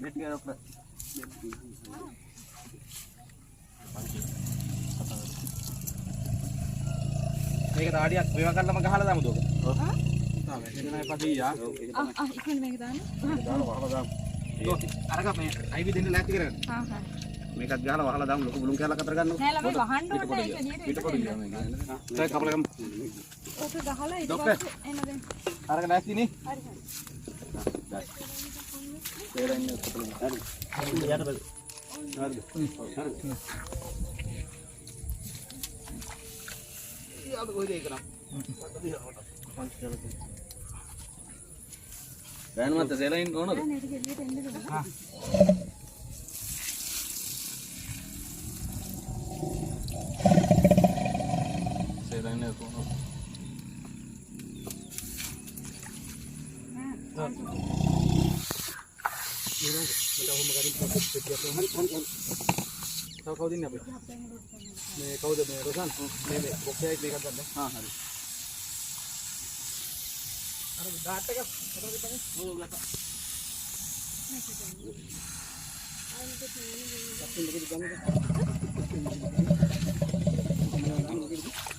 මේක තාඩියක් මේවා කරලම ගහලා දාමුද ඔක? ඔව්. තාම එතන පදියා. ඉක්මන මේක දාන්න. දාලා වහලා දාමු. අරක මේ අයිවි දෙන්න ලෑස්ති කරගන්න. හා හා. මේකත් ගහලා වහලා දාමු ලොකු බුලුම් කැලක් අතර ගන්නවා. නෑ ළමයි වහන්න ඕනේ ඒක නේද? පිටපොඩ ගියා මේක. සයි කපල ගමු. ඔක ගහලා ඊට පස්සේ එන දැන්. අරක ලෑස්ති නේ? හරි හරි. තේරෙන්නේ කපල. හරි. යට බල. හරි. යාද කොයිද ඒක නම්. දැන් මත සෙලයින් ඕනද? නෑ නේද එළියට එන්න දෙන්න. හා. සෙලයින් එක ඕනද? තව කවුද ඉන්නේ අපි? මේ කවුද මේ රොසන්? මේ බොක්කයි මේකක් ගන්න. හා හරි. අර ඩාට් එක අතට ගන්න. ඕක ගත්තා. මේක